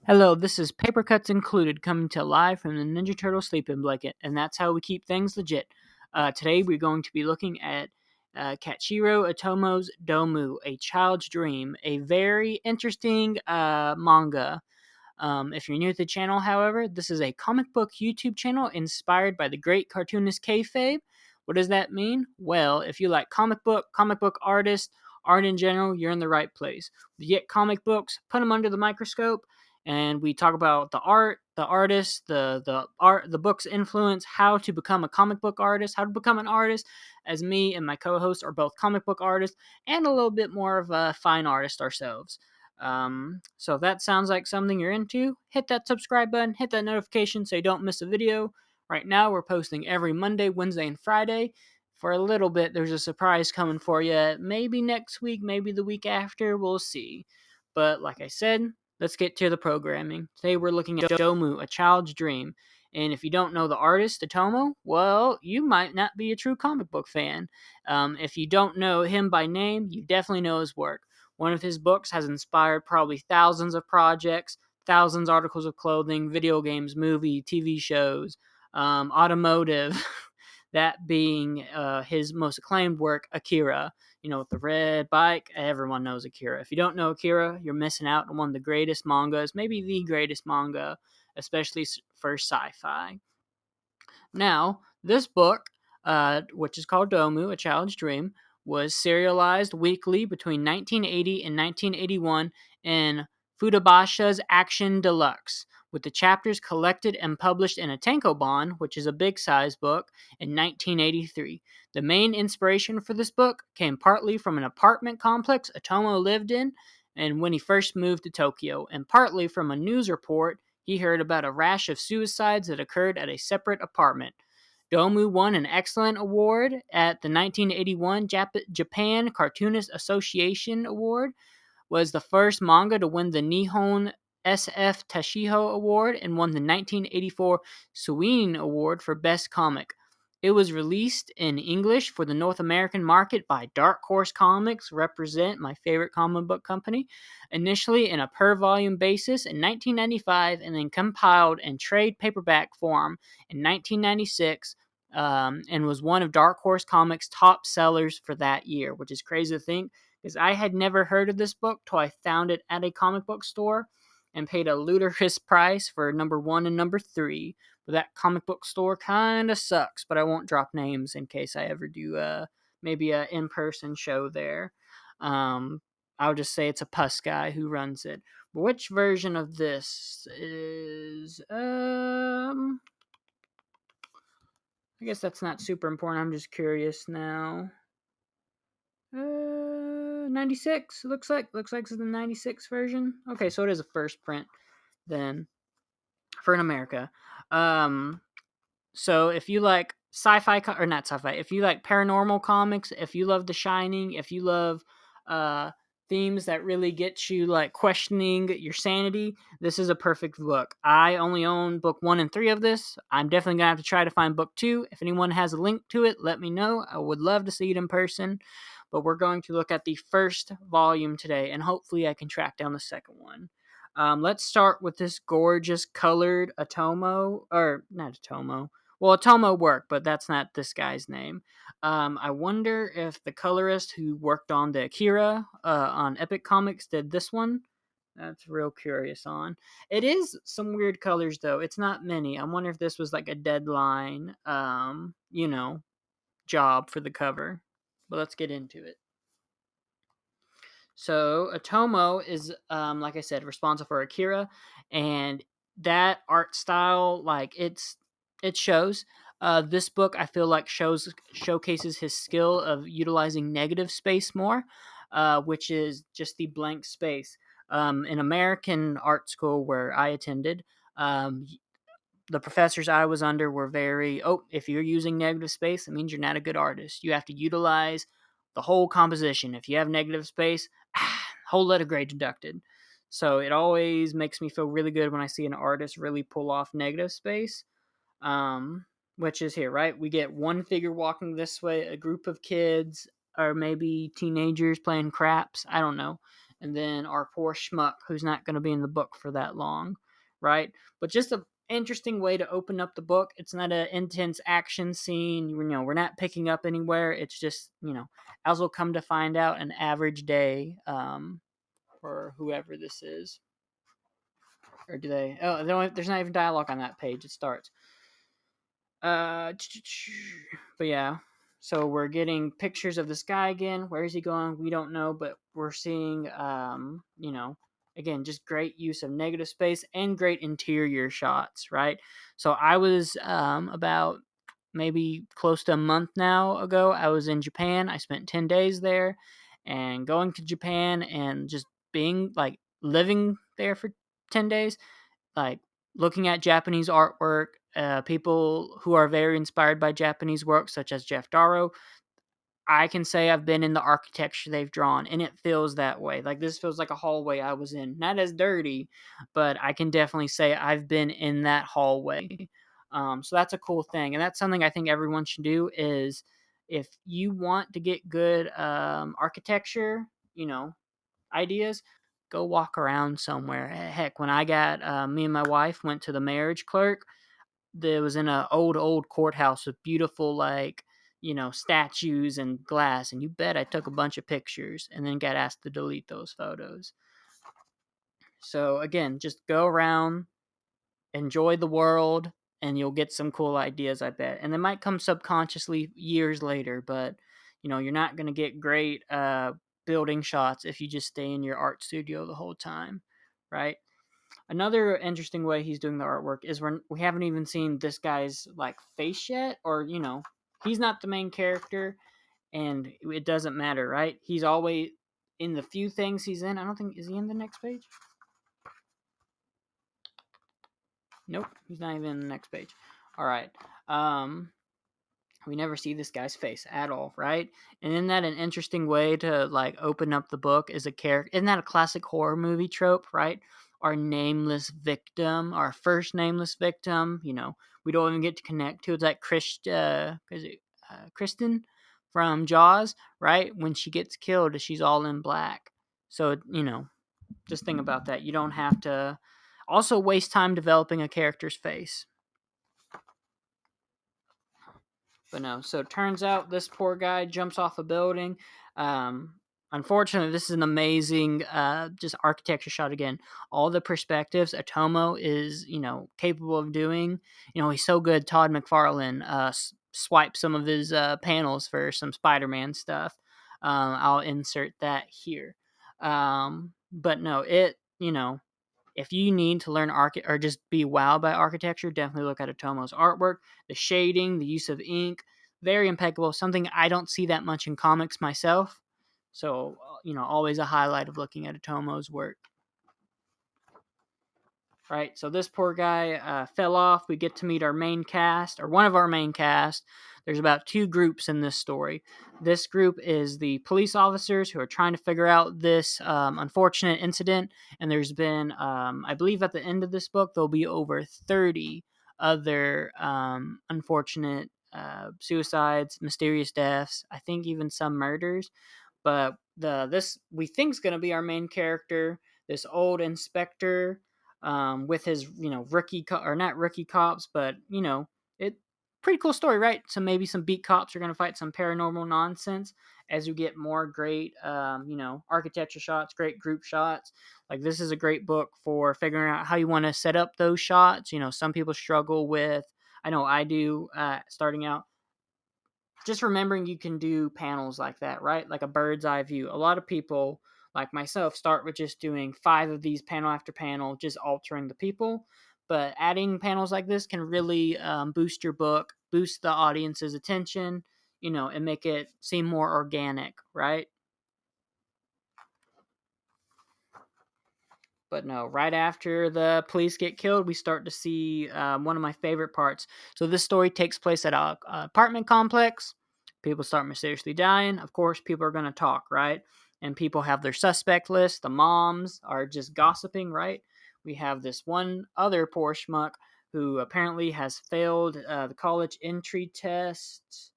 Hello, this is Paper Cuts Included coming to live from the Ninja Turtle sleeping blanket, and that's how we keep things legit. Today we're going to be looking at Kachiro Otomo's Domu, A Child's Dream, a very interesting manga. If you're new to the channel, however, this is a comic book YouTube channel inspired by the great cartoonist Kayfabe. What does that mean? Well, if you like comic book artists, art in general, you're in the right place. We get comic books, put them under the microscope, and we talk about the art, the artist, the book's influence, how to become a comic book artist, how to become an artist. As me and my co-host are both comic book artists and a little bit more of a fine artist ourselves. So if that sounds like something you're into, hit that subscribe button, hit that notification so you don't miss a video. Right now, we're posting every Monday, Wednesday, and Friday. For a little bit, there's a surprise coming for you. Maybe next week, maybe the week after, we'll see. But like I said, let's get to the programming. Today we're looking at Domu, A Child's Dream. And if you don't know the artist, Otomo, well, you might not be a true comic book fan. If you don't know him by name, you definitely know his work. One of his books has inspired probably thousands of projects, thousands of articles of clothing, video games, movie, TV shows, automotive. That being his most acclaimed work, Akira. You know, with the red bike, everyone knows Akira. If you don't know Akira, you're missing out on one of the greatest mangas, maybe the greatest manga, especially for sci-fi. Now, this book, which is called Domu, A Child's Dream, was serialized weekly between 1980 and 1981 in Futabasha's Action Deluxe, with the chapters collected and published in a tankobon, which is a big size book, in 1983. The main inspiration for this book came partly from an apartment complex Otomo lived in and when he first moved to Tokyo, and partly from a news report he heard about a rash of suicides that occurred at a separate apartment. Domu won an excellent award at the 1981 Japan Cartoonist Association Award, was the first manga to win the Nihon SF Tashiho Award, and won the 1984 Suin Award for Best Comic. It was released in English for the North American market by Dark Horse Comics, represent my favorite comic book company, initially in a per volume basis in 1995 and then compiled in trade paperback form in 1996, and was one of Dark Horse Comics' top sellers for that year, which is crazy to think because I had never heard of this book till I found it at a comic book store and paid a ludicrous price for number 1 and number 3. But that comic book store kind of sucks, but I won't drop names in case I ever do maybe a in-person show there. Um, I'll just say it's a pus guy who runs it. But which version of this is I guess that's not super important. I'm just curious now. 96 looks like it's the 96 version. Okay, so it is a first print then for in America. Um so if you like sci-fi or not sci-fi, if you like paranormal comics, if you love The Shining, if you love uh themes that really get you like questioning your sanity, this is a perfect book. I only own book 1 and 3 of this. I'm definitely going to have to try to find book 2. If anyone has a link to it, let me know. I would love to see it in person. But we're going to look at the first volume today, and hopefully I can track down the second one. Let's start with this gorgeous colored Atomo, or not Atomo. Well, Atomo worked, but that's not this guy's name. I wonder if the colorist who worked on the Akira on Epic Comics did this one. That's real curious on. It is some weird colors though. It's not many. I wonder if this was like a deadline, job for the cover. But let's get into it. So Otomo is, like I said, responsible for Akira, and that art style, like it shows. This book I feel like showcases his skill of utilizing negative space more, which is just the blank space. In American art school where I attended, the professors I was under were very, if you're using negative space, it means you're not a good artist. You have to utilize the whole composition. If you have negative space, whole letter grade deducted. So it always makes me feel really good when I see an artist really pull off negative space, which is here, right? We get one figure walking this way, a group of kids, or maybe teenagers playing craps. I don't know. and then our poor schmuck who's not going to be in the book for that long, right? But just a interesting way to open up the book. It's not an intense action scene. We're not picking up anywhere. It's just, as we'll come to find out, an average day for whoever this is. Or do they? Oh, there's not even dialogue on that page. It starts. Uh, but yeah. So we're getting pictures of this guy again. Where is he going? We don't know, but we're seeing, again, just great use of negative space and great interior shots, right? So I was about maybe close to a month now ago. I was in Japan. I spent 10 days there, and going to Japan and just being like living there for 10 days, like looking at Japanese artwork, people who are very inspired by Japanese work, such as Jeff Darrow. I can say I've been in the architecture they've drawn, and it feels that way. Like this feels like a hallway I was in. Not as dirty, but I can definitely say I've been in that hallway. So that's a cool thing, and that's something I think everyone should do. Is if you want to get good architecture, ideas, go walk around somewhere. Heck, when I got me and my wife went to the marriage clerk, that was in a old courthouse with beautiful statues and glass, and you bet I took a bunch of pictures and then got asked to delete those photos. So again, just go around, enjoy the world, and you'll get some cool ideas, I bet. And they might come subconsciously years later, but you're not going to get great building shots if you just stay in your art studio the whole time, right? Another interesting way he's doing the artwork is we haven't even seen this guy's like face yet, or he's not the main character, and it doesn't matter, right? He's always in the few things he's in. I don't think, is he in the next page? Nope, he's not even in the next page. All right. We never see this guy's face at all, right? And isn't that an interesting way to like open up the book as a character? Isn't that a classic horror movie trope, right? Our nameless victim, our first nameless victim, we don't even get to connect to. It's like Kristen from Jaws, right? When she gets killed, she's all in black. So, just think about that. You don't have to also waste time developing a character's face. But no, so it turns out this poor guy jumps off a building. Um, Unfortunately, this is an amazing just architecture shot again. All the perspectives Otomo is, capable of doing. He's so good. Todd McFarlane swiped some of his panels for some Spider-Man stuff. I'll insert that here. But no, if you need to learn or just be wowed by architecture, definitely look at Otomo's artwork. The shading, the use of ink, very impeccable. Something I don't see that much in comics myself. So, always a highlight of looking at Otomo's work. Right, so this poor guy fell off. We get to meet our main cast, or one of our main cast. There's about two groups in this story. This group is the police officers who are trying to figure out this unfortunate incident, and there's been, I believe at the end of this book, there'll be over 30 other unfortunate suicides, mysterious deaths, I think even some murders. But this we think is going to be our main character, this old inspector with his rookie or not rookie cops, but it pretty cool story, right? So maybe some beat cops are going to fight some paranormal nonsense as you get more great architecture shots, great group shots. Like this is a great book for figuring out how you want to set up those shots. Some people struggle with, I know I do, starting out, just remembering you can do panels like that, right? Like a bird's eye view. A lot of people, like myself, start with just doing 5 of these panel after panel, just altering the people. But adding panels like this can really boost your book, boost the audience's attention, and make it seem more organic, right? But no, right after the police get killed, we start to see one of my favorite parts. So this story takes place at a apartment complex. People start mysteriously dying. Of course, people are going to talk, right? And people have their suspect list. The moms are just gossiping, right? We have this one other poor schmuck who apparently has failed the college entry test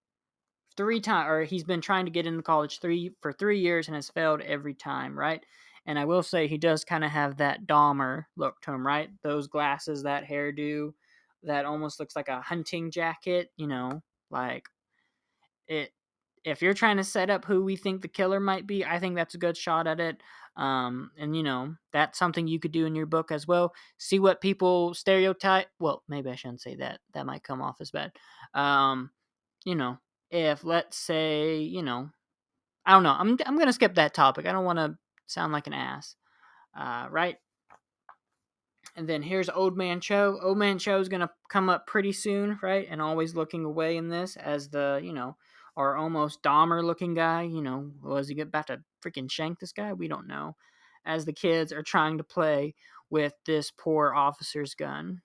3 times, or he's been trying to get into college for 3 years and has failed every time, right? And I will say he does kind of have that Dahmer look to him, right? Those glasses, that hairdo, that almost looks like a hunting jacket, like it. If you're trying to set up who we think the killer might be, I think that's a good shot at it. And that's something you could do in your book as well. See what people stereotype. Well, maybe I shouldn't say that. That might come off as bad. Um, you know, if let's say, I don't know. I'm gonna skip that topic. I don't want to sound like an ass. Right? And then here's Old Man Cho. Old Man Cho is gonna come up pretty soon, right? And always looking away in this as the our almost Dahmer looking guy. Was he about to freaking shank this guy? We don't know. As the kids are trying to play with this poor officer's gun,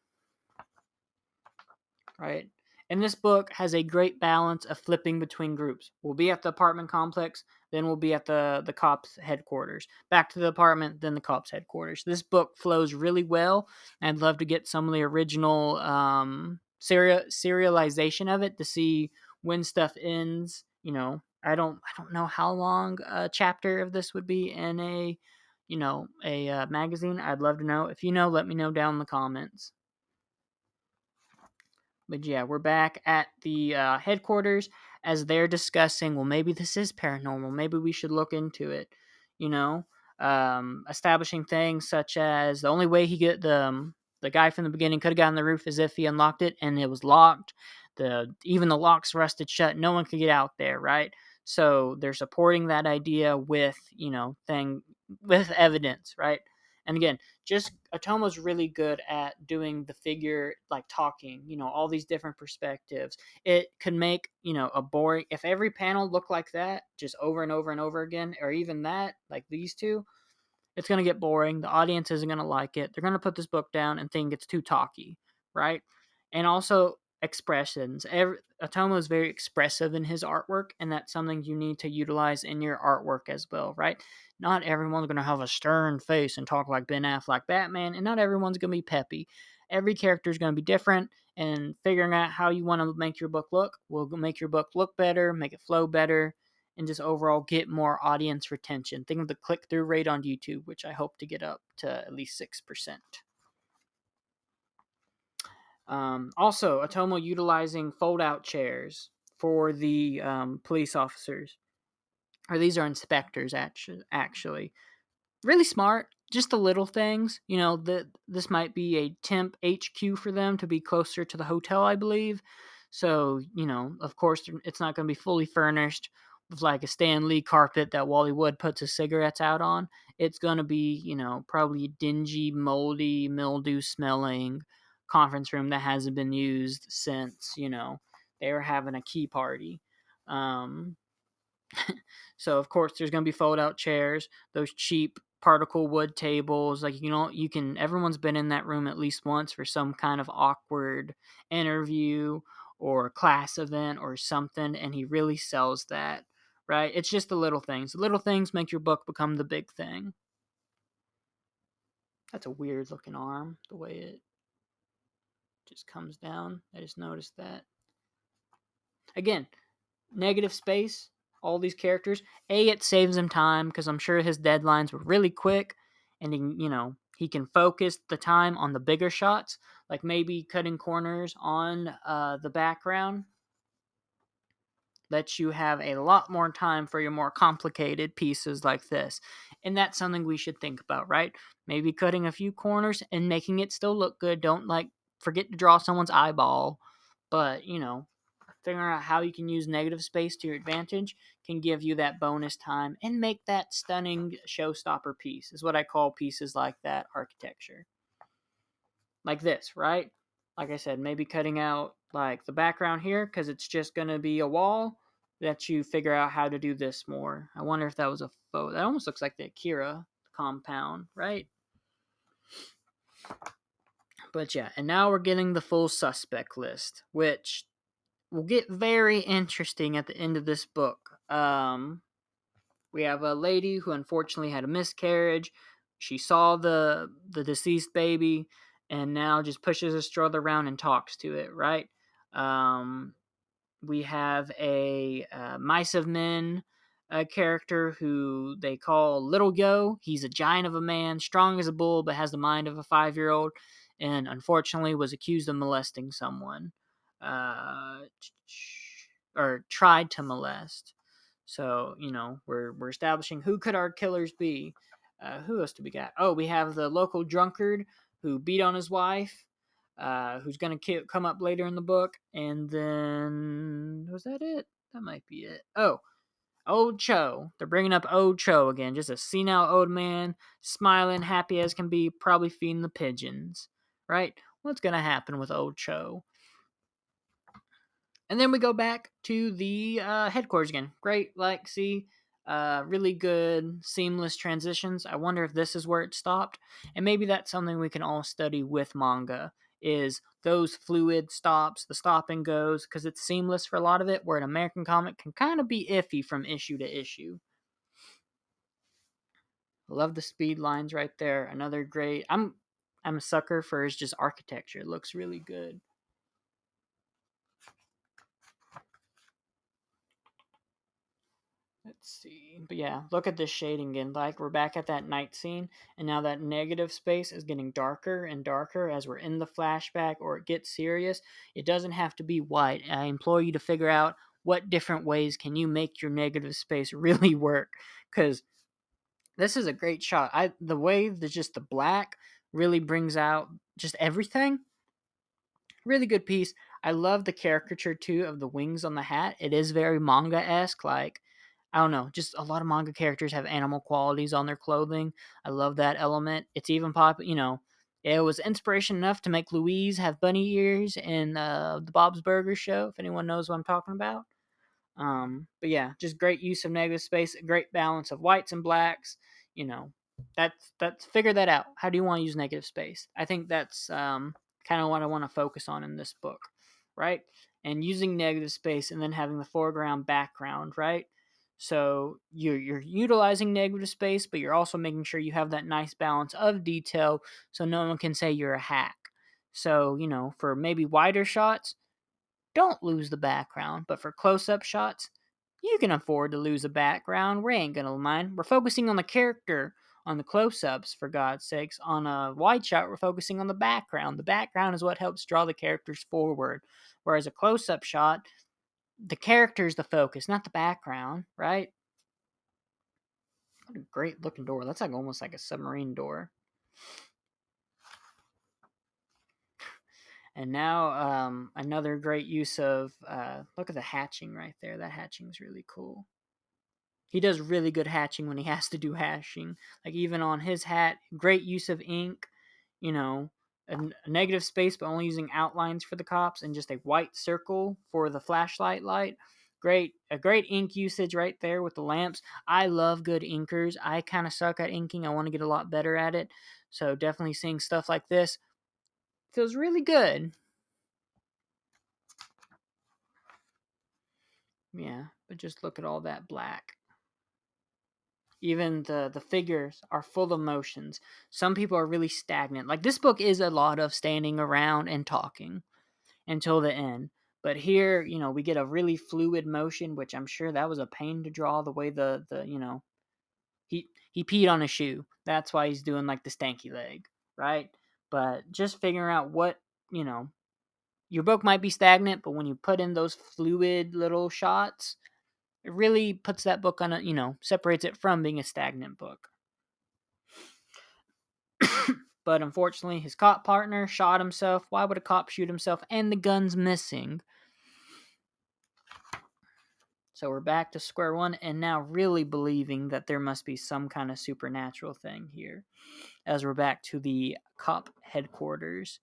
right? And this book has a great balance of flipping between groups. We'll be at the apartment complex, then we'll be at the cops' headquarters. Back to the apartment, then the cops' headquarters. This book flows really well. I'd love to get some of the original serialization of it to see when stuff ends. I don't know how long a chapter of this would be in a magazine. I'd love to know. If you know, let me know down in the comments. But yeah, we're back at the headquarters as they're discussing. Well, maybe this is paranormal. Maybe we should look into it. You know, establishing things such as the only way he get the guy from the beginning could have gotten the roof is if he unlocked it, and it was locked. Even the locks rusted shut. No one could get out there, right? So they're supporting that idea with with evidence, right? And again, just Otomo's really good at doing the figure like talking, all these different perspectives. It could make, a boring if every panel looked like that just over and over and over again, or even that, like these two, it's going to get boring. The audience isn't going to like it. They're going to put this book down and think it's too talky, right? And also expressions. Otomo is very expressive in his artwork, and that's something you need to utilize in your artwork as well, right? Not everyone's going to have a stern face and talk like Ben Affleck Batman, and not everyone's going to be peppy. Every character is going to be different, and figuring out how you want to make your book look will make your book look better, make it flow better, and just overall get more audience retention. Think of the click through rate on YouTube, which I hope to get up to at least 6%. Also, Otomo utilizing fold out chairs for the police officers, or these are inspectors actually. Really smart. Just the little things, that this might be a temp HQ for them to be closer to the hotel, I believe. So, of course, it's not going to be fully furnished with like a Stan Lee carpet that Wally Wood puts his cigarettes out on. It's going to be, probably a dingy, moldy, mildew smelling conference room that hasn't been used since, they were having a key party. Um, so of course there's going to be fold out chairs, those cheap particle wood tables. Like you can. Everyone's been in that room at least once for some kind of awkward interview or class event or something, and he really sells that. Right? It's just the little things. The little things make your book become the big thing. That's a weird looking arm, the way it just comes down. I just noticed that. Again, negative space, all these characters. It saves him time because I'm sure his deadlines were really quick, and he can focus the time on the bigger shots, like maybe cutting corners on the background. Lets you have a lot more time for your more complicated pieces like this. And that's something we should think about, right? Maybe cutting a few corners and making it still look good. Don't forget to draw someone's eyeball, but figuring out how you can use negative space to your advantage can give you that bonus time and make that stunning showstopper piece, is what I call pieces like that architecture. Like this, right? Like I said, maybe cutting out like the background here because it's just going to be a wall. That you figure out how to do this more. I wonder if that was a photo. That almost looks like the Akira compound, right? But yeah, and now we're getting the full suspect list, which will get very interesting at the end of this book. We have a lady who unfortunately had a miscarriage. She saw the deceased baby, and now just pushes a stroller around and talks to it. Right. We have a mice of men a character who they call Little Yo. He's a giant of a man, strong as a bull, but has the mind of a 5-year-old, and unfortunately was accused of molesting someone, uh, or tried to molest. So we're establishing who could our killers be. Who else do we got? Oh, we have the local drunkard who beat on his wife. Who's gonna come up later in the book, and then was that it? That might be it. Oh, Old Cho. They're bringing up Old Cho again. Just a senile old man, smiling, happy as can be, probably feeding the pigeons. Right? What's going to happen with Old Cho? And then we go back to the headquarters again. Great, see, really good, seamless transitions. I wonder if this is where it stopped. And maybe that's something we can all study with manga, is those fluid stops, the stop and goes, because it's seamless for a lot of it, where an American comic can kind of be iffy from issue to issue. Love the speed lines right there. Another great. I'm a sucker for his just architecture. It looks really good. Let's see. But yeah, look at this shading again. Like, we're back at that night scene, and now that negative space is getting darker and darker as we're in the flashback or it gets serious. It doesn't have to be white. I implore you to figure out what different ways can you make your negative space really work, because this is a great shot. The way that just the black really brings out just everything. Really good piece. I love the caricature too of the wings on the hat. It is very manga esque. Like, I don't know, just a lot of manga characters have animal qualities on their clothing. I love that element. It's even it was inspiration enough to make Louise have bunny ears in the Bob's Burger show, if anyone knows what I'm talking about. But yeah, just great use of negative space, a great balance of whites and blacks. You know, that's figure that out. How do you want to use negative space? I think that's kind of what I want to focus on in this book, right? And using negative space and then having the foreground background, right? So you're utilizing negative space, but you're also making sure you have that nice balance of detail, so no one can say you're a hack. So for maybe wider shots, don't lose the background, but for close up shots, you can afford to lose a background. We ain't gonna mind. We're focusing on the character on the close ups, for God's sakes. On a wide shot, we're focusing on the background. The background is what helps draw the characters forward. Whereas a close up shot, the character is the focus, not the background, right? What a great looking door. That's like almost like a submarine door. And now another great use of look at the hatching right there. That hatching is really cool. He does really good hatching when he has to do hashing. Like, even on his hat, great use of ink. You know, a negative space, but only using outlines for the cops, and just a white circle for the flashlight light. A great ink usage right there with the lamps. I love good inkers. I kind of suck at inking. I want to get a lot better at it. So definitely seeing stuff like this feels really good. Yeah, but just look at all that black. Even the figures are full of motions. Some people are really stagnant. Like, this book is a lot of standing around and talking until the end. But here, we get a really fluid motion, which I'm sure that was a pain to draw, the way he peed on a shoe. That's why he's doing like the stanky leg, right? But just figuring out what, your book might be stagnant, but when you put in those fluid little shots, it really puts that book on separates it from being a stagnant book. But unfortunately, his cop partner shot himself. Why would a cop shoot himself? And the gun's missing. So we're back to square one, and now really believing that there must be some kind of supernatural thing here, as we're back to the cop headquarters.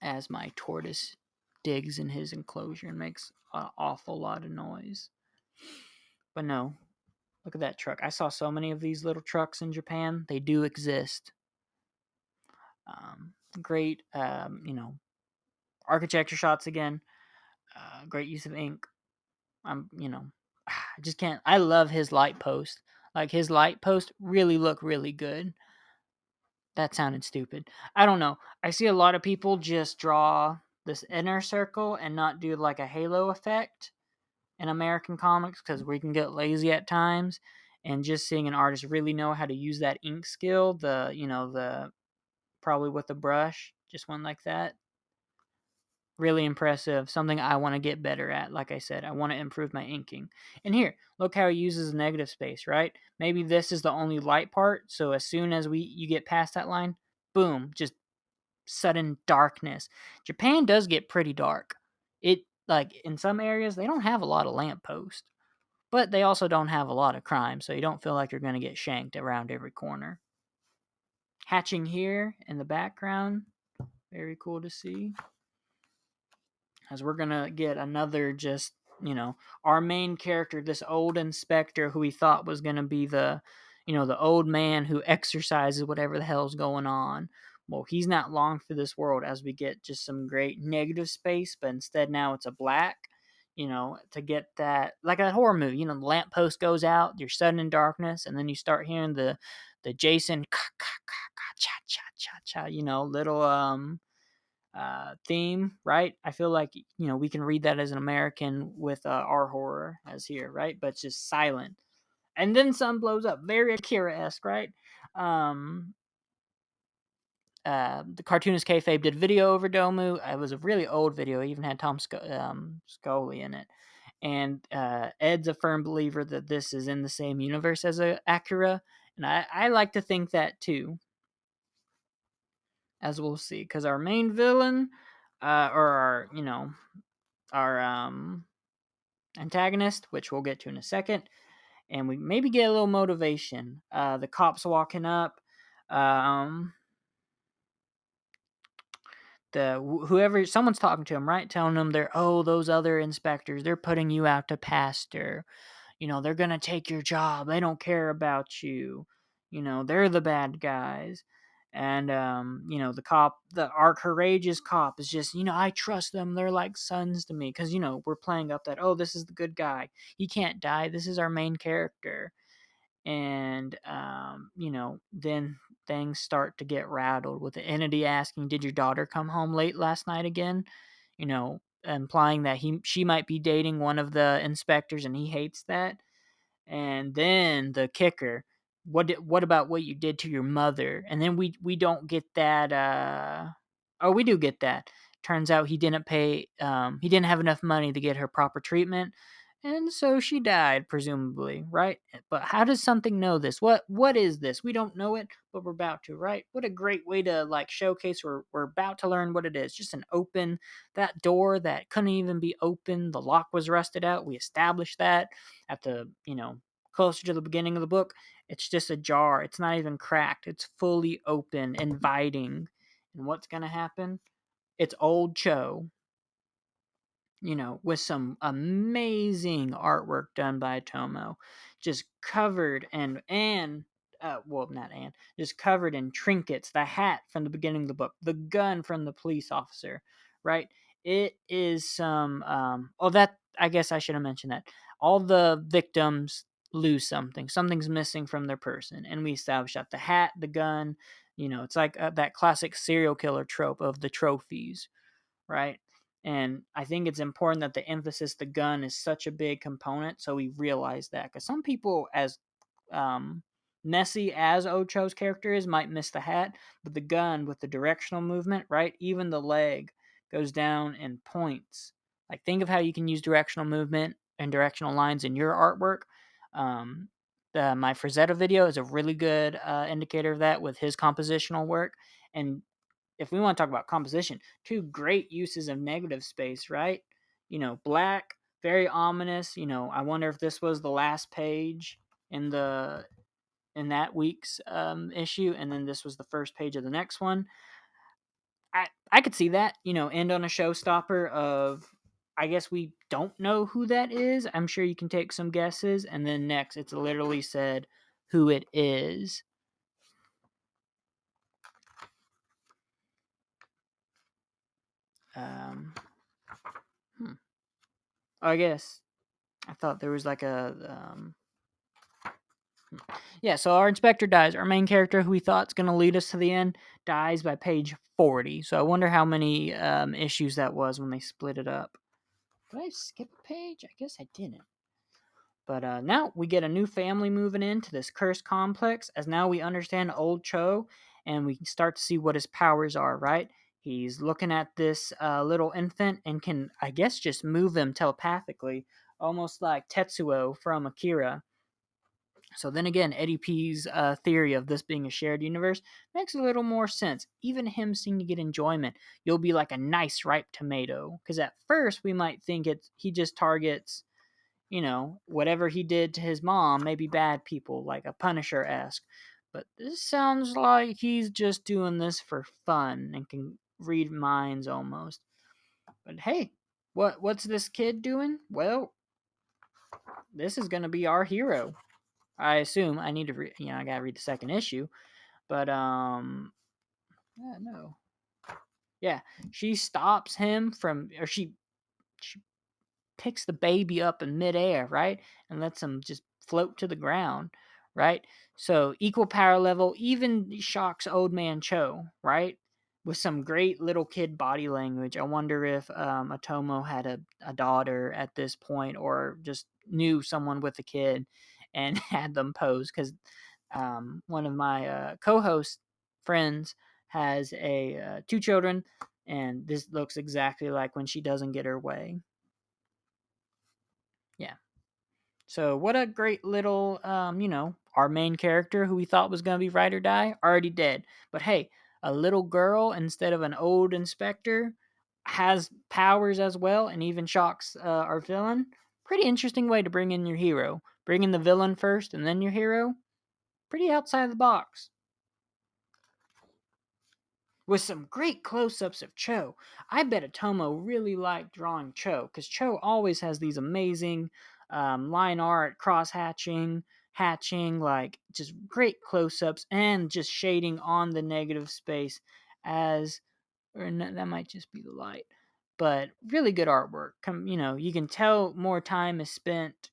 As my tortoise digs in his enclosure and makes an awful lot of noise. But no, look at that truck. I saw so many of these little trucks in Japan. They do exist. Great, architecture shots again. Great use of ink. I just can't. I love his light post. Like, his light post really look really good. That sounded stupid. I don't know. I see a lot of people just draw this inner circle and not do like a halo effect. in American comics because we can get lazy at times, and just seeing an artist really know how to use that ink skill, the probably with a brush, just one like that. Really impressive. Something I want to get better at. Like I said, I want to improve my inking. And here, look how he uses negative space, right? Maybe this is the only light part. So as soon as you get past that line, boom, just sudden darkness. Japan does get pretty dark. It like in some areas they don't have a lot of lampposts, but they also don't have a lot of crime, so you don't feel like you're going to get shanked around every corner. Hatching here in the background, very cool to see. As we're gonna get another just our main character, this old inspector who we thought was gonna be the old man who exercises whatever the hell's going on. Well, he's not long for this world, as we get just some great negative space, but instead now it's a black. To get that, like a horror movie, the lamppost goes out, you're sudden in darkness, and then you start hearing the Jason cha cha cha cha, little theme, right? I feel like we can read that as an American with our horror as here, right? But it's just silent, and then sun blows up, very Akira-esque, right? Um, the cartoonist kayfabe did video over Domu. It was a really old video. It even had Tom Scully in it, and Ed's a firm believer that this is in the same universe as Akira, and I like to think that too, as we'll see, because our main villain, or our antagonist, which we'll get to in a second, and we maybe get a little motivation. The cops walking up, um, whoever someone's talking to him, right, telling them those other inspectors, they're putting you out to pasture. They're gonna take your job. They don't care about you. They're the bad guys. And our courageous cop is just, I trust them. They're like sons to me, because we're playing up that, this is the good guy. He can't die. This is our main character. And then things start to get rattled with the entity asking, "Did your daughter come home late last night again?" Implying that she might be dating one of the inspectors, and he hates that. And then the kicker, what about what you did to your mother? And then we don't get that. We do get that. Turns out he didn't pay. He didn't have enough money to get her proper treatment, and so she died, presumably, right? But how does something know this? What is this? We don't know it, but we're about to, right? What a great way to showcase we're about to learn what it is. Just an open, that door that couldn't even be open. The lock was rusted out. We established that at the closer to the beginning of the book. It's just ajar. It's not even cracked. It's fully open, inviting. And what's gonna happen? It's old Cho, with some amazing artwork done by Tomo, just covered just covered in trinkets, the hat from the beginning of the book, the gun from the police officer, right? It is some that I guess I should have mentioned that. All the victims lose something. Something's missing from their person, and we establish that the hat, the gun, it's like that classic serial killer trope of the trophies, right? And I think it's important that the emphasis, the gun, is such a big component, so we realize that. Because some people, as messy as Ocho's character is, might miss the hat, but the gun with the directional movement, right? Even the leg goes down and points. Like, think of how you can use directional movement and directional lines in your artwork. My Frazetta video is a really good indicator of that with his compositional work. And if we want to talk about composition, two great uses of negative space, right? Black, very ominous. I wonder if this was the last page in that week's issue, and then this was the first page of the next one. I could see that, end on a showstopper of, I guess we don't know who that is. I'm sure you can take some guesses, and then next it's literally said who it is. Um, I guess I thought there was like yeah, so our inspector dies. Our main character, who we thought is going to lead us to the end, dies by page 40. So I wonder how many issues that was when they split it up. Did I skip a page? I guess I didn't. But now we get a new family moving into this cursed complex, as now we understand old Cho, and we can start to see what his powers are, right? He's looking at this little infant and can, I guess, just move him telepathically, almost like Tetsuo from Akira. So then again, Eddie P's theory of this being a shared universe makes a little more sense. Even him seeming to get enjoyment. You'll be like a nice ripe tomato. Because at first we might think he just targets, whatever he did to his mom, maybe bad people, like a Punisher esque. But this sounds like he's just doing this for fun and can read minds almost. But hey, what's this kid doing? Well, this is gonna be our hero. I assume I need to I gotta read the second issue. But no, yeah, she stops him from, or she picks the baby up in midair, right? And lets him just float to the ground, right? So equal power level even shocks old man Cho, right? With some great little kid body language. I wonder if Atomo had a daughter at this point, or just knew someone with a kid and had them pose. Because one of my co-host friends has two children, and this looks exactly like when she doesn't get her way. Yeah. So what a great little, our main character who we thought was gonna be ride or die, already dead. But hey, a little girl instead of an old inspector has powers as well, and even shocks our villain. Pretty interesting way to bring in your hero. Bring in the villain first, and then your hero. Pretty outside the box. With some great close-ups of Cho. I bet Atomo really liked drawing Cho, because Cho always has these amazing line art, hatching, like just great close-ups and just shading on the negative space as, or that might just be the light, but really good artwork. You can tell more time is spent,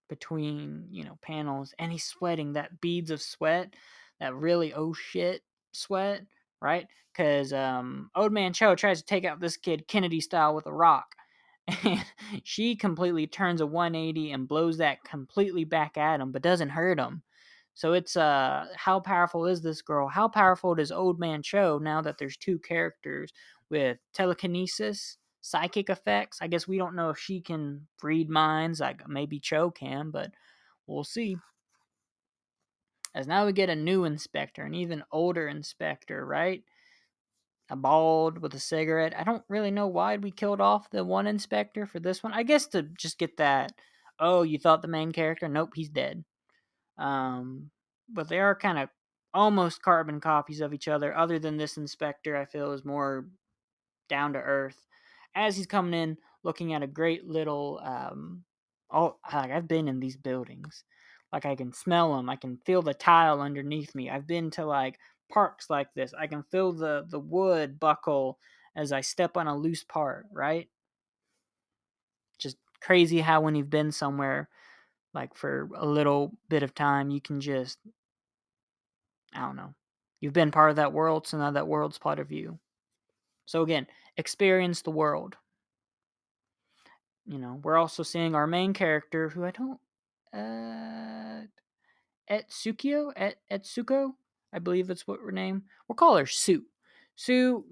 between panels, and he's sweating that beads of sweat, that really oh shit sweat, right? Because old man Cho tries to take out this kid Kennedy style with a rock, and she completely turns a 180 and blows that completely back at him, but doesn't hurt him. So it's how powerful is this girl? How powerful does old man Cho, now that there's two characters with telekinesis, psychic effects? I guess we don't know if she can read minds, like maybe Cho can, but we'll see. As now we get a new inspector, an even older inspector, right? A bald with a cigarette. I don't really know why we killed off the one inspector for this one. I guess to just get that, oh, you thought the main character? Nope, he's dead. But they are kind of almost carbon copies of each other. Other than this inspector, I feel is more down to earth. As he's coming in, looking at a great little, like I've been in these buildings, like I can smell them. I can feel the tile underneath me. I've been to like parks like this. I can feel the wood buckle as I step on a loose part. Right, just crazy how when you've been somewhere like for a little bit of time, you can just, I don't know. You've been part of that world, so now that world's part of you. So again, experience the world. We're also seeing our main character, who I don't, uh, Etsuko, I believe that's what her name. We'll call her Sue. Sue,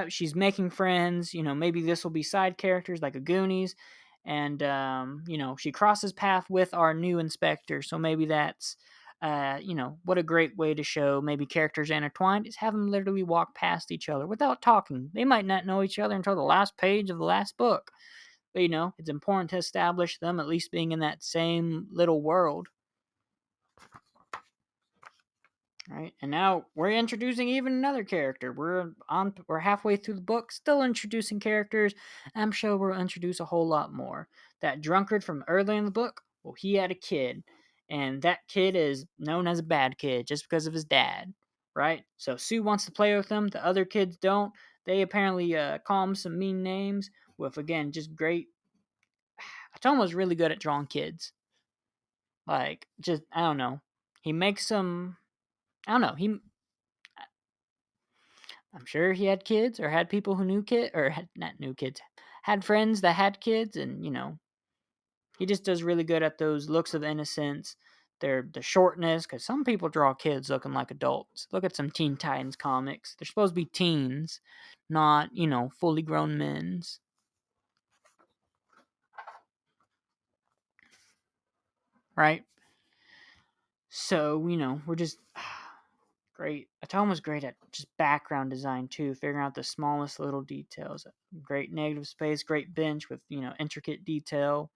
she's making friends. Maybe this will be side characters like a Goonies, and she crosses path with our new inspector. So maybe that's, what a great way to show maybe characters intertwined is have them literally walk past each other without talking. They might not know each other until the last page of the last book. But it's important to establish them at least being in that same little world. Right, and now we're introducing even another character. We're halfway through the book, still introducing characters. I'm sure we'll introduce a whole lot more. That drunkard from earlier in the book, well, he had a kid, and that kid is known as a bad kid just because of his dad. Right, so Sue wants to play with him. The other kids don't. They apparently call him some mean names. With again, just great. Atomo's really good at drawing kids. Like, just I don't know. He makes some. I don't know. I'm sure he had kids or had people who knew kids or had not knew kids, had friends that had kids, and he just does really good at those looks of innocence. The shortness, because some people draw kids looking like adults. Look at some Teen Titans comics. They're supposed to be teens, not fully grown men's. Right? So, we're just great. Atoma's great at just background design too, figuring out the smallest little details. Great negative space, great bench with, intricate detail.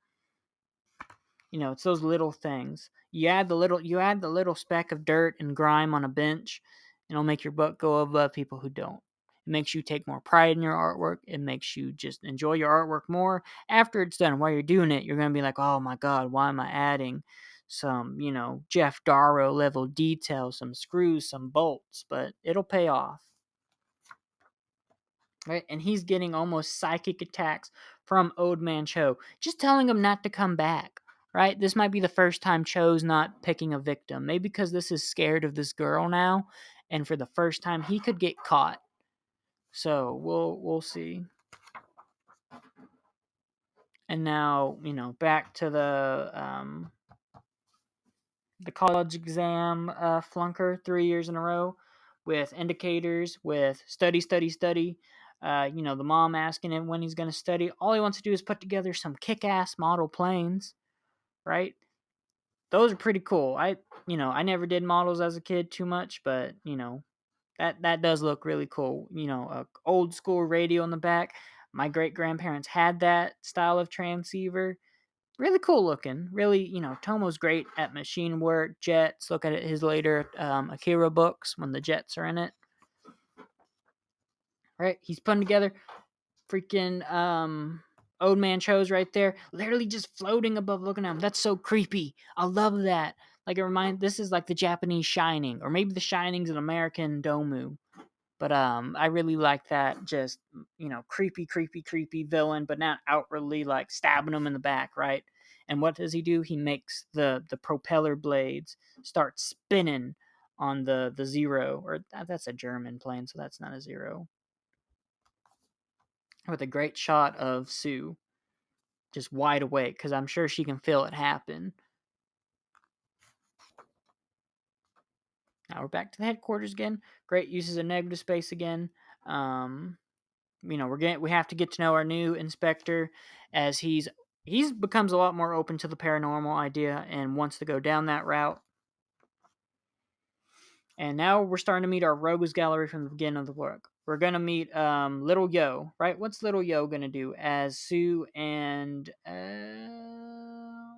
It's those little things. You add the little speck of dirt and grime on a bench, and it'll make your book go above people who don't. It makes you take more pride in your artwork. It makes you just enjoy your artwork more after it's done. While you're doing it, you're gonna be like, "Oh my god, why am I adding some, Jeff Darrow level detail, some screws, some bolts?" But it'll pay off. Right? And he's getting almost psychic attacks from Old Man Cho, just telling him not to come back. Right? This might be the first time Cho's not picking a victim. Maybe because this is scared of this girl now, and for the first time he could get caught. So we'll see. And now, back to the college exam flunker 3 years in a row with indicators, with study, study, study. The mom asking him when he's going to study. All he wants to do is put together some kick-ass model planes, right? Those are pretty cool. I never did models as a kid too much, but that does look really cool. A old school radio in the back. My great grandparents had that style of transceiver. Really cool looking. Really, Tomo's great at machine work, jets. Look at his later Akira books when the jets are in it. Right? He's putting together freaking Old Man Cho's right there, literally just floating above looking at him. That's so creepy. I love that. Like this is like the Japanese Shining, or maybe the Shining's an American Domu. But I really like that. Just creepy, creepy, creepy villain, but not outwardly like stabbing him in the back, right? And what does he do? He makes the propeller blades start spinning on the Zero, or that's a German plane, so that's not a Zero. With a great shot of Sue, just wide awake, because I'm sure she can feel it happen. Now we're back to the headquarters again. Great uses of negative space again. We have to get to know our new inspector, as he's becomes a lot more open to the paranormal idea and wants to go down that route. And now we're starting to meet our rogues gallery from the beginning of the book. We're gonna meet Little Yo, right? What's Little Yo gonna do as Sue and I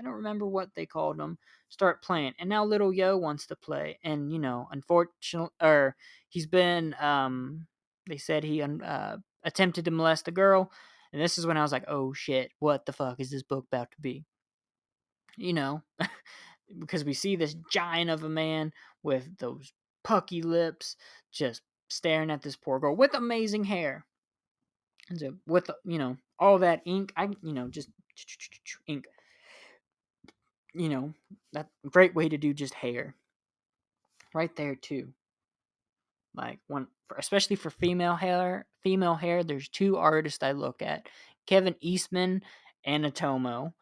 don't remember what they called him, start playing, and now Little Yo wants to play, and unfortunately, or he's been they said he attempted to molest a girl, and this is when I was like, oh shit, what the fuck is this book about to be? You know, because we see this giant of a man with those pucky lips, just staring at this poor girl with amazing hair, and so with all that ink, just ink. That great way to do just hair right there too. Like one, especially for female hair, there's two artists I look at: Kevin Eastman and Atomo.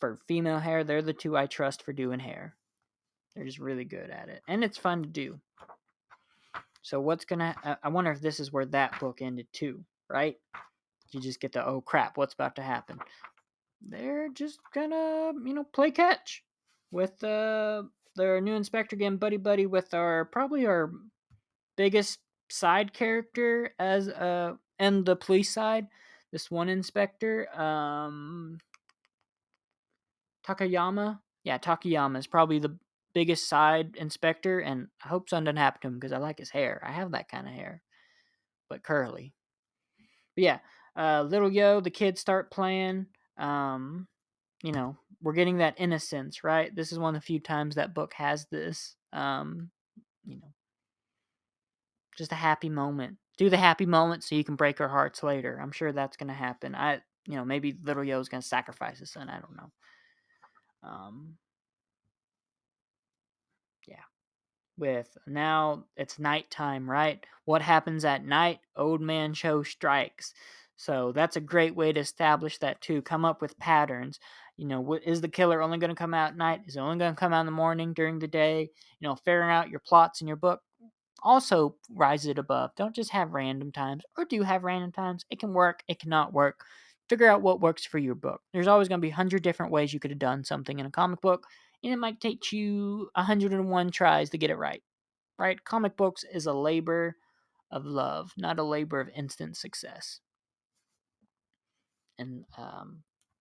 For female hair, they're the two I trust for doing hair. They're just really good at it, and it's fun to do. So I wonder if this is where that book ended too, right? You just get the, oh crap, what's about to happen? They're just gonna play catch with their new inspector, getting buddy buddy with probably our biggest side character as and the police side, this one inspector, Takayama. Yeah, Takayama is probably the biggest side inspector, and I hope something doesn't happen to him because I like his hair. I have that kind of hair, but curly. But yeah, Little Yo, the kids start playing. Um, we're getting that innocence, right? This is one of the few times that book has this. You know, just a happy moment. Do the happy moment so you can break our hearts later. I'm sure that's gonna happen. Maybe Little Yo's gonna sacrifice his son. I don't know. Um, yeah. With now it's nighttime, right? What happens at night? Old Man Cho strikes. So that's a great way to establish that too. Come up with patterns. What is the killer only going to come out at night? Is it only going to come out in the morning, during the day? Figuring out your plots in your book also rise it above. Don't just have random times, or do have random times. It can work, it cannot work. Figure out what works for your book. There's always going to be 100 different ways you could have done something in a comic book, and it might take you 101 tries to get it right. Right? Comic books is a labor of love, not a labor of instant success. And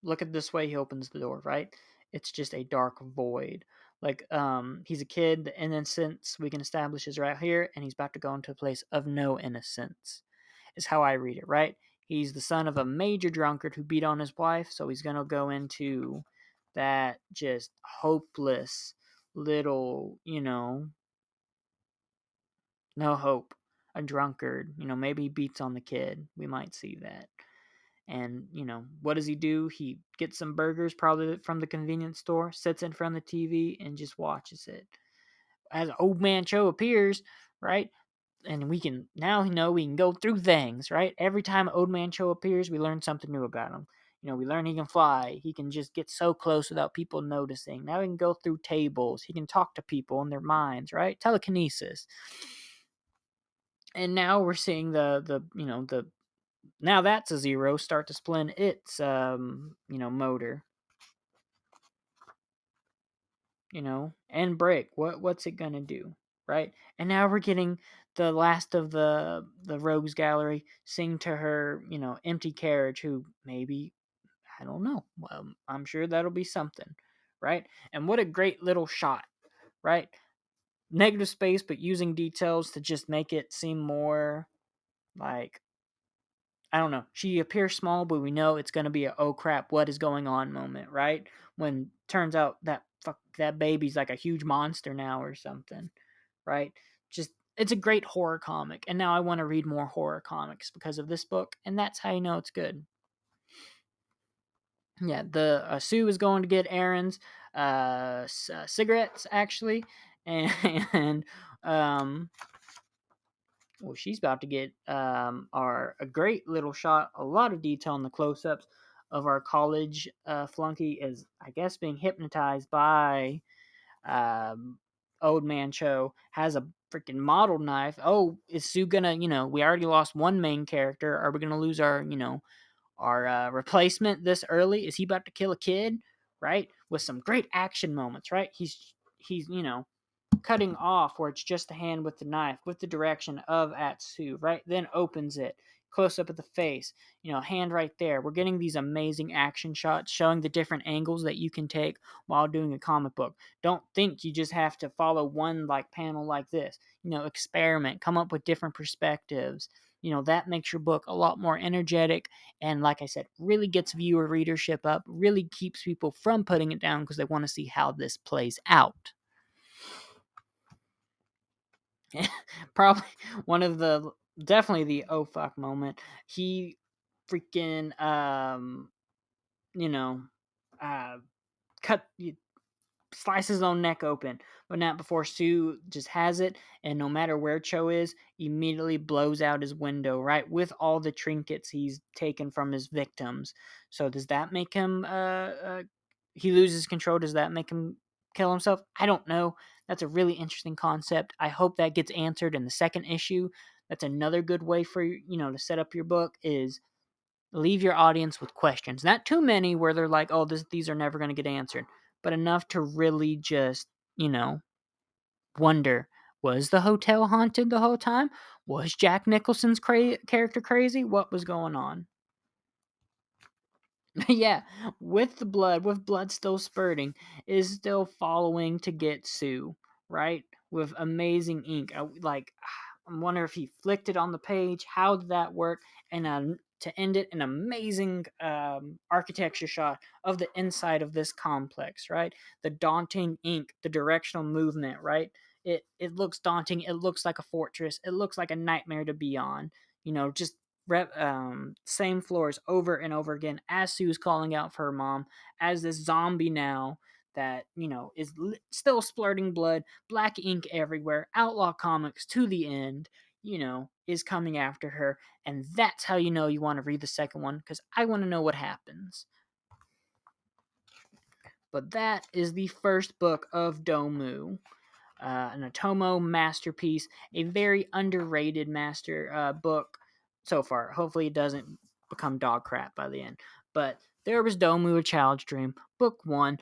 look at this way he opens the door, right? It's just a dark void. Like he's a kid, the innocence we can establish is right here, and he's about to go into a place of no innocence, is how I read it, right? He's the son of a major drunkard who beat on his wife, so he's gonna go into that just hopeless little, no hope. A drunkard, maybe he beats on the kid. We might see that. And, what does he do? He gets some burgers, probably from the convenience store, sits in front of the TV, and just watches it. As Old Man Cho appears, right? And we can now know we can go through things, right? Every time Old Man Cho appears, we learn something new about him. We learn he can fly. He can just get so close without people noticing. Now he can go through tables. He can talk to people in their minds, right? Telekinesis. And now we're seeing the now that's a zero start to splin its motor, and break. What's it gonna do, right? And now we're getting the last of the rogues gallery sing to her empty carriage, who maybe, I don't know, I'm sure that'll be something, right? And what a great little shot, right? Negative space, but using details to just make it seem more like, I don't know. She appears small, but we know it's going to be a oh crap, what is going on moment, right? When turns out that baby's like a huge monster now or something, right? Just it's a great horror comic, and now I want to read more horror comics because of this book, and that's how you know it's good. Yeah, the Sue is going to get Aaron's cigarettes actually, and um, well, she's about to get our a great little shot, a lot of detail in the close-ups of our college flunky is, I guess, being hypnotized by um, Old Man Cho. Has a freaking model knife. Oh, is Sue gonna? We already lost one main character. Are we gonna lose our replacement this early? Is he about to kill a kid? Right, with some great action moments. Right, he's cutting off where it's just the hand with the knife with the direction of Atsu, right? Then opens it, close up of the face, hand right there. We're getting these amazing action shots showing the different angles that you can take while doing a comic book. Don't think you just have to follow one like panel like this. Experiment, come up with different perspectives. That makes your book a lot more energetic, and like I said, really gets viewer readership up, really keeps people from putting it down because they want to see how this plays out. Probably one of the definitely the oh fuck moment. He freaking you know uh cut slices his own neck open, but not before Sue just has it, and no matter where Cho is, immediately blows out his window, right, with all the trinkets he's taken from his victims. So does that make him he loses control? Does that make him kill himself? I don't know. That's a really interesting concept. I hope that gets answered in the second issue. That's another good way for to set up your book is leave your audience with questions. Not too many where they're like, "Oh, these are never going to get answered," but enough to really just, wonder, was the hotel haunted the whole time? Was Jack Nicholson's character crazy? What was going on? Yeah, with blood still spurting, is still following to get Sue, right? With amazing ink. I wonder if he flicked it on the page. How did that work? And to end it, an amazing architecture shot of the inside of this complex, right? The daunting ink, the directional movement, right? It looks daunting. It looks like a fortress. It looks like a nightmare to be on. Just same floors over and over again as Sue's calling out for her mom, as this zombie now that is still splurting blood, black ink everywhere, outlaw comics to the end. is coming after her, and that's how you know you want to read the second one, because I want to know what happens. But that is the first book of Domu, an Otomo masterpiece, a very underrated book so far. Hopefully, it doesn't become dog crap by the end. But there was Domu, A Child's Dream, book 1.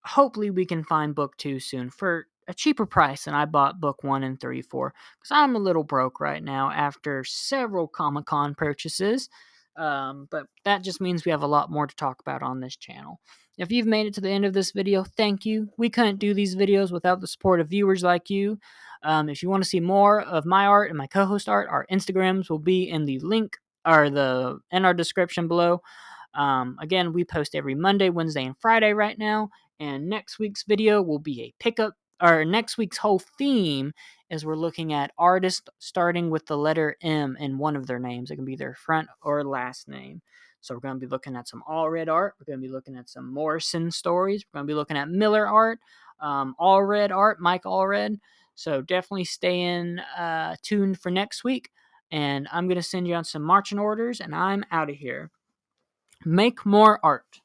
Hopefully, we can find book 2 soon for a cheaper price than I bought book 1 and 3 for, because I'm a little broke right now after several Comic-Con purchases. But that just means we have a lot more to talk about on this channel. If you've made it to the end of this video, thank you. We couldn't do these videos without the support of viewers like you. If you want to see more of my art and my co-host art, our Instagrams will be in the link or in our description below. Again, we post every Monday, Wednesday, and Friday right now. And next week's video will be a pickup. Or next week's whole theme is we're looking at artists starting with the letter M in one of their names. It can be their front or last name. So we're going to be looking at some Allred art. We're going to be looking at some Morrison stories. We're going to be looking at Miller art, Allred art, Mike Allred. So definitely stay in tuned for next week. And I'm going to send you on some marching orders, and I'm out of here. Make more art.